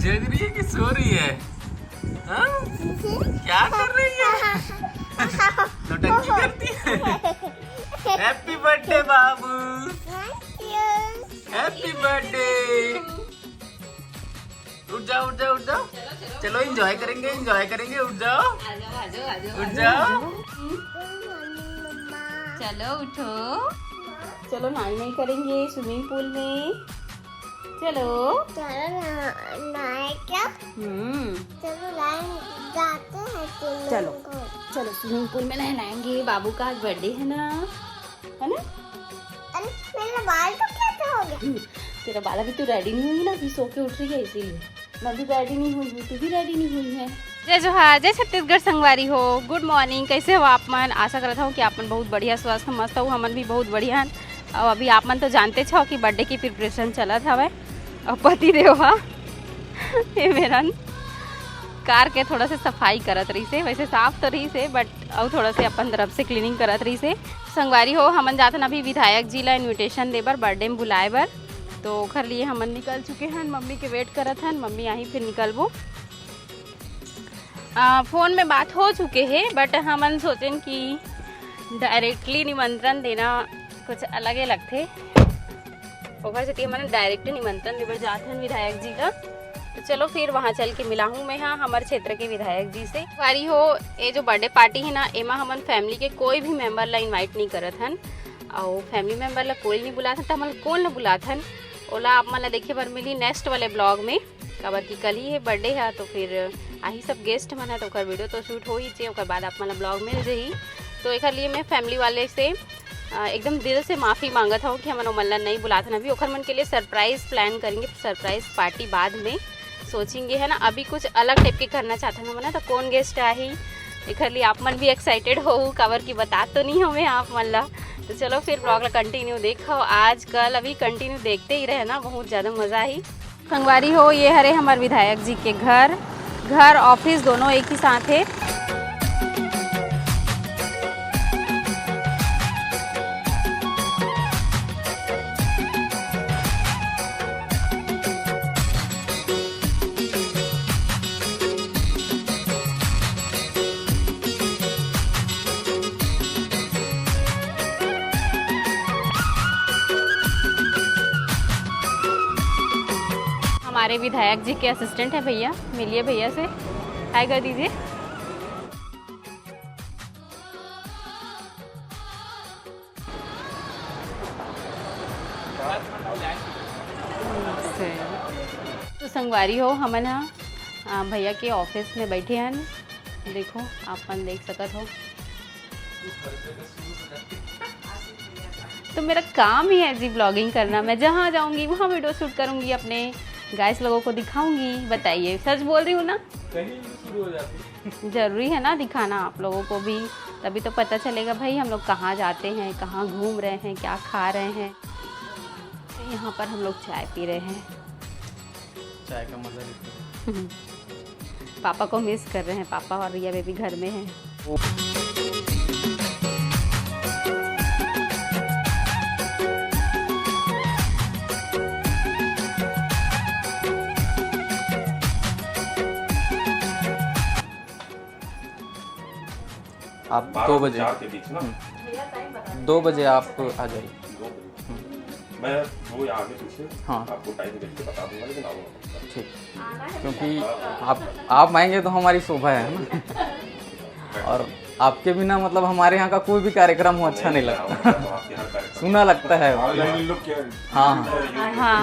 जग रही है कि सो रही है? हाँ? क्या कर रही है? नौटंकी करती है। हैप्पी बर्थडे बाबू, हैप्पी बर्थडे। उठ जाओ उठ जाओ उठ जाओ, चलो एंजॉय करेंगे उठ जाओ उठ जाओ। चलो उठो, चलो नहीं करेंगे स्विमिंग पूल में। चलो चलो चलो स्विमिंग पूल में नहलाएंगे। बाबू का आज बर्थडे है ना, है ना? मेरा बाल तो कैसे हो गया? तेरा बाल अभी तू रेडी नहीं हुई ना, अभी सो के उठ रही है इसीलिए। मैं भी रेडी नहीं हुई हूँ, तू भी रेडी नहीं हुई है। जय जोहार, जय छत्तीसगढ़ संगवारी हो। गुड मॉर्निंग, कैसे हो आप मन? आशा करता हूँ कि आप मन बहुत बढ़िया स्वस्थ मस्त हो, हमन भी बहुत बढ़िया हैं। और अभी आप मन तो जानते छो कि बर्थडे की प्रिपरेशन चलत हवे और पति देव ये मेरा कार के थोड़ा से सफाई करत रही से, वैसे साफ तो रही से बट और थोड़ा से अपन तरफ से क्लीनिंग करत रही से। संगवारी हो हमन जाथन अभी विधायक जी ला इन्विटेशन दे बर, बर्थडे में बुलाए बर, तो ओखर लिए हमन निकल चुके हैं। मम्मी के वेट करत हन, मम्मी आई फिर निकलबो। फ़ोन में बात हो चुके हैं बट हमन सोचें कि डायरेक्टली निमंत्रण देना कुछ अलग ही लगते, ओखर से हमन डायरेक्ट निमंत्रण देवर जाते हैं विधायक जी का। तो चलो फिर वहाँ चल के मिला हूँ मैं, हाँ हमारे क्षेत्र के विधायक जी से। बारी हो ये जो बर्थडे पार्टी है ना, एमा हमन फैमिली के कोई भी मेंबर ला इनवाइट नहीं करत हन और फैमिली मेंबर ला कोई नहीं बुलात हन, तो हमन कौन ला बुलात हन ओला आप मन ला देखे बर मिली नेक्स्ट वाले ब्लॉग में। कबर की कल ही है बर्थडे है तो फिर आही सब गेस्ट मन है, तो ओकर वीडियो तो शूट हो ही चाहिए, ओकर बाद आप मन ला ब्लॉग मिल जाही। तो एक लिए मैं फैमिली वाले से एकदम दिल से माफ़ी मांगत हूँ कि हमन ओमन ला नहीं बुलात हन। अभी ओखर मन के लिए सरप्राइज़ प्लान करेंगे, सरप्राइज़ पार्टी बाद में सोचेंगे, है ना। अभी कुछ अलग टाइप के करना चाहते हैं मन, तो कौन गेस्ट आई एक लिए आप मन भी एक्साइटेड हो, कवर की बता तो नहीं हमें आप मन ला। तो चलो फिर ब्लॉग ला कंटिन्यू देखो, आज कल अभी कंटिन्यू देखते ही रहे ना, बहुत ज़्यादा मज़ा ही। संगवारी हो ये हरे हमारे विधायक जी के घर ऑफिस दोनों एक ही साथ है। हमारे विधायक जी के असिस्टेंट है भैया, मिलिए भैया से, हाय कर दीजिए। तो संगवारी हो हमन भैया के ऑफिस में बैठे हैं, देखो आप मन देख सकत हो। तो मेरा काम ही है जी ब्लॉगिंग करना, मैं जहाँ जाऊँगी वहाँ वीडियो शूट करूँगी, अपने गाइस लोगों को दिखाऊंगी। बताइए सच बोल रही हूँ ना? कहीं शुरू हो जाती, जरूरी है ना दिखाना आप लोगों को भी, तभी तो पता चलेगा भाई हम लोग कहाँ जाते हैं, कहाँ घूम रहे हैं, क्या खा रहे हैं। तो यहाँ पर हम लोग चाय पी रहे हैं, चाय का मजा लेते हैं। पापा को मिस कर रहे हैं, पापा और रिया बेबी घर में हैं। आप 2 बजे के बीच ना 2 बजे आप आ जाइए। मैं वो यहाँ आगे पीछे हाँ आपको टाइम देख के बता दूंगा, लेकिन आऊँगा ठीक, क्योंकि आप आएंगे तो हमारी शोभा है ना। और आपके बिना मतलब हमारे यहाँ का कोई भी कार्यक्रम हो अच्छा नहीं लगता, सुना लगता है। हाँ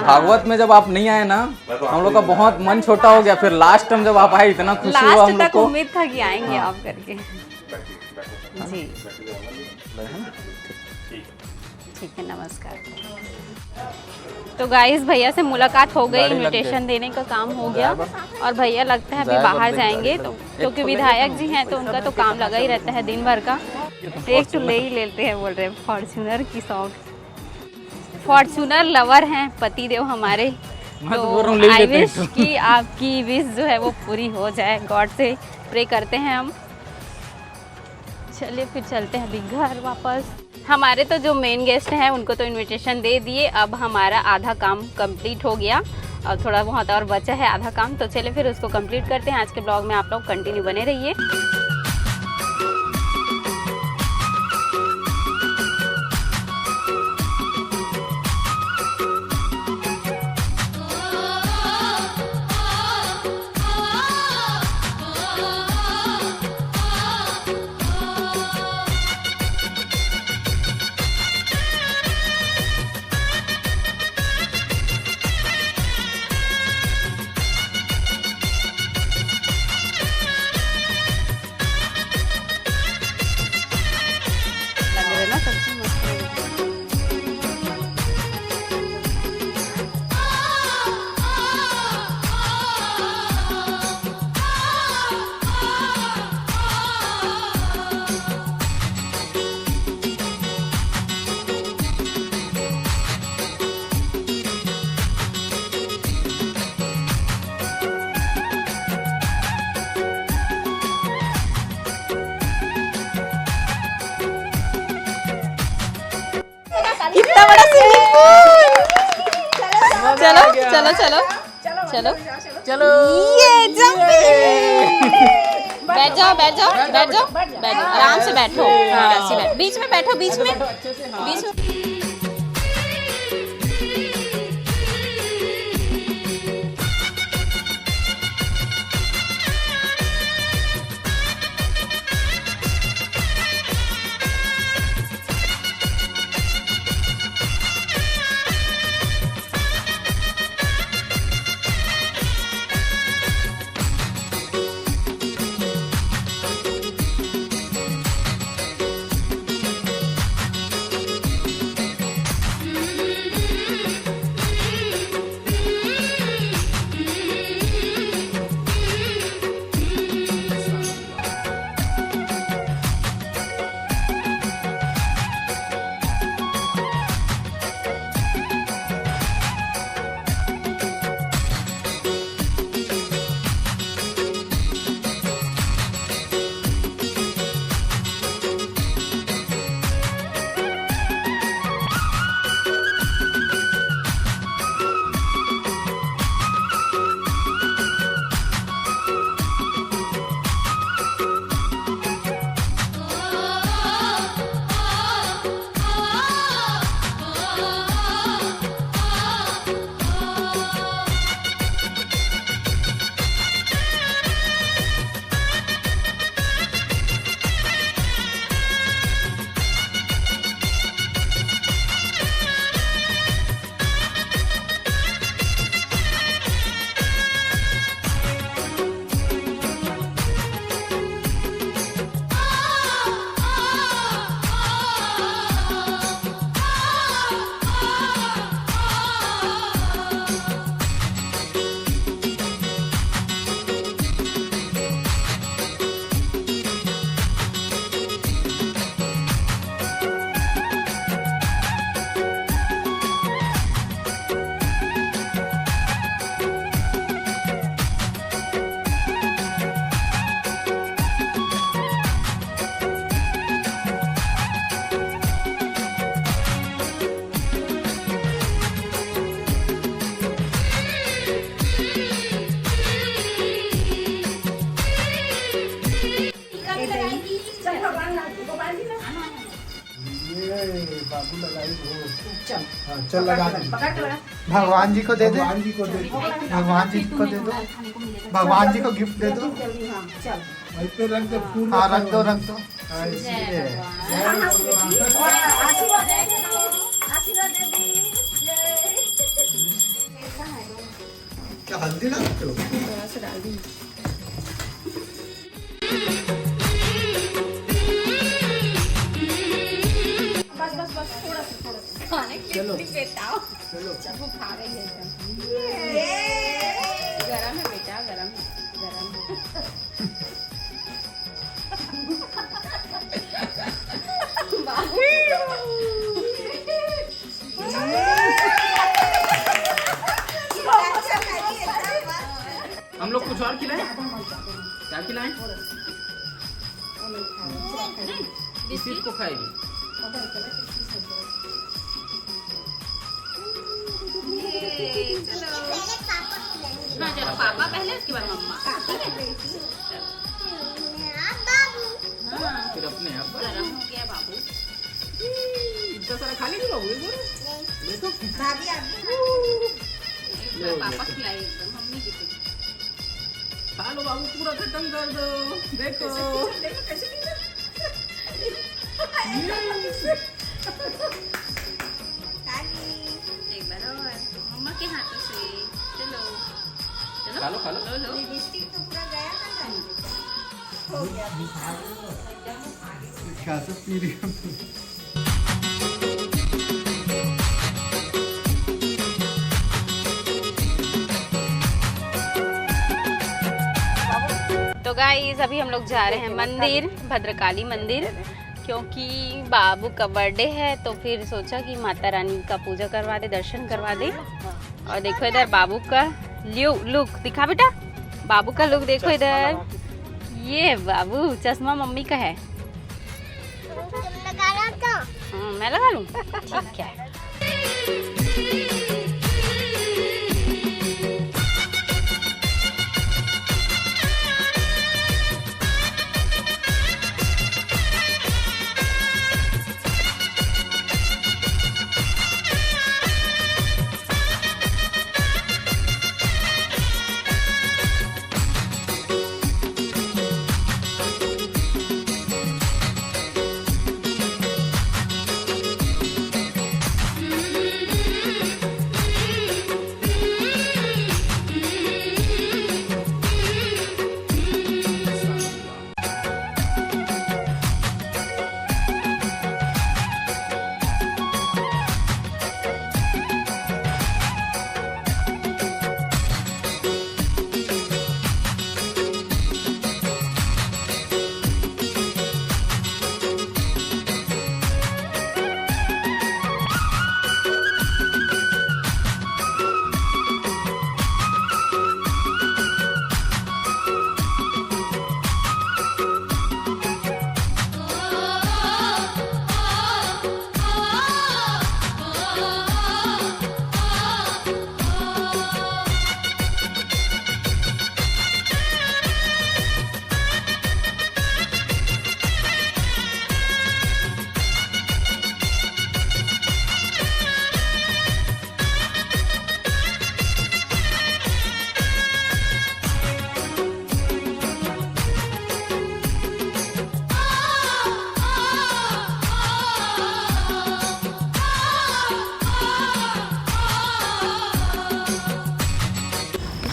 भागवत में जब आप नहीं आए ना, हम लोग का बहुत मन छोटा हो गया, फिर लास्ट टाइम जब आप आए इतना खुशी हुआ हम लोग को। उम्मीद था कि आएंगे आप करके जी। ठीक है, नमस्कार। तो गाइस भैया से मुलाकात हो गई, इनविटेशन देने का काम हो गया और भैया लगता है अभी बाहर जाएंगे, तो क्योंकि विधायक जी हैं तो उनका तो काम लगा ही रहता है दिन भर का। एक तो ले ही लेते हैं, बोल रहे हैं फॉर्च्यूनर की शौक, फॉर्च्यूनर लवर हैं पति देव हमारे। तो आई विश कि आपकी विश जो है वो पूरी हो जाए, गॉड से प्रे करते हैं हम। चलिए फिर चलते हैं अभी घर वापस। हमारे तो जो मेन गेस्ट हैं उनको तो इनविटेशन दे दिए, अब हमारा आधा काम कंप्लीट हो गया और थोड़ा बहुत और बचा है आधा काम, तो चले फिर उसको कंप्लीट करते हैं। आज के ब्लॉग में आप लोग कंटिन्यू बने रहिए। कितना बड़ा स्विमिंग पूल। चलो चलो चलो चलो चलो ये जंपिंग। बैठ जाओ बैठ जाओ बैठ जाओ बैठ जाओ, आराम से बैठो। हाँ ऐसे बैठ, बीच में बैठो, बीच में बीच में। चल लगा दे। भगवान जी को दे दे, भगवान जी को दे दो, भगवान जी को दे दो, भगवान जी को गिफ्ट दे दो। पे रख दो फूल। हाँ रख दो रख दो। क्या हल्दी डालते हो? थोड़ा सा डाल दी। चलो चलो खा गई है गरम है बेटा, गरम गरम हम लोग कुछ और खिलाएं? क्या खिलाएं? बिस्किट को खाएगी। चलो हाँ चलो पापा पहले उसके बाद मम्मा। हाँ फिर अपने आप गरम हो गया बाबू। इतना सारा खा लेगी बाबू ये तो पापा खिलाए एकदम मम्मी की थी। खा लो बाबू पूरा खत्म कर दो। देखो एक बार और मम्मा के हाथों से। चलो चलो खा लो खा लो। लो लो। क्या सब पी रही हो? तो गाइस अभी हम लोग जा रहे हैं मंदिर, भद्रकाली मंदिर, क्योंकि बाबू का बर्थडे है। तो फिर सोचा कि माता रानी का पूजा करवा दे, दर्शन करवा दे। और देखो इधर बाबू का लुक दिखा बेटा, बाबू का लुक देखो इधर। ये बाबू चश्मा मम्मी का है। मैं लगा लूँ, ठीक है।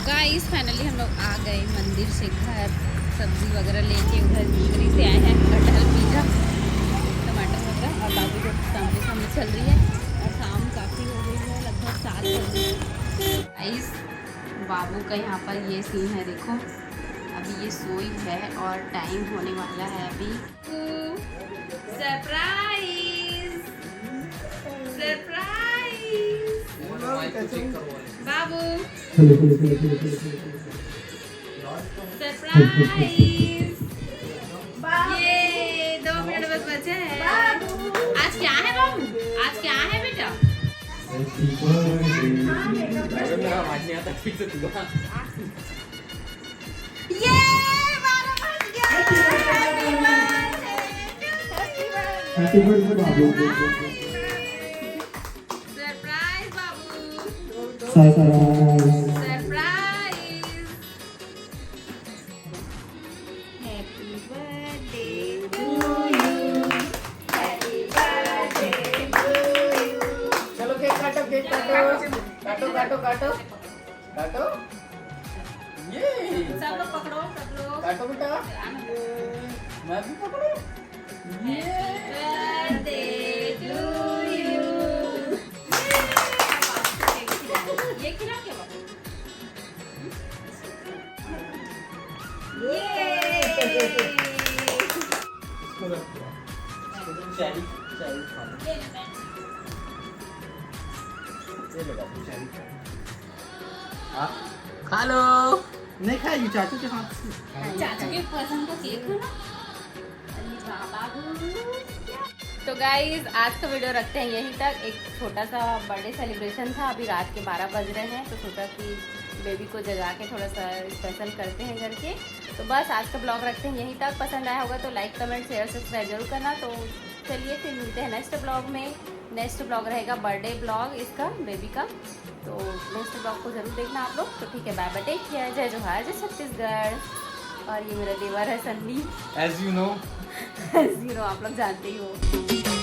गाइस फाइनली हम लोग आ गए मंदिर से घर। सब्जी वगैरह लेके उधर बेकरी से आए हैं, कटहल, पिज़्ज़ा, टमाटर वगैरह। और बाबू जो सामने चल रही है और शाम काफ़ी हो गई है, लगभग 7 बजे। गाइस बाबू का यहाँ पर ये सीन है, देखो अभी ये सोई है और टाइम होने वाला है अभी। सरप्राइज सरप्राइज बाबू, सरप्राइज। ये 2 मिनट बस बचे हैं। आज क्या है बाबू, आज क्या है बेटा? मेरा आवाज नहीं आता ठीक से। ये 12 बज गया। सरप्राइज बाबू, surprise. Happy birthday to you, happy birthday to you. चलो केक काटो, केक काटो, काटो काटो काटो काटो। ये सब लोग पकड़ो, सब लोग काटो बेटा, मैं भी पकड़ू। Birthday to you. ये खिला क्या बाबू? ये चाय चाय खा लो। नहीं खाएगी चाचू के हाथ से। चाचू के पसंद का केक है ना। तो गाइज आज का वीडियो रखते हैं यहीं तक। एक छोटा सा बर्थडे सेलिब्रेशन था, अभी रात के 12 बज रहे हैं, तो सोचा कि बेबी को जगा के थोड़ा सा स्पेशल करते हैं घर के। तो बस आज का ब्लॉग रखते हैं यहीं तक। पसंद आया होगा तो लाइक कमेंट शेयर सब्सक्राइब जरूर करना। तो चलिए फिर मिलते हैं नेक्स्ट ब्लॉग में। नेक्स्ट ब्लॉग रहेगा बर्थडे ब्लॉग इसका, बेबी का। तो नेक्स्ट ब्लॉग को जरूर देखना आप लोग। तो ठीक है, बाय बाय, टेक केयर, जय जोहार, जय छत्तीसगढ़। और ये मेरा देवर है सन्नी, एज यू नो आप लोग जानते ही हो।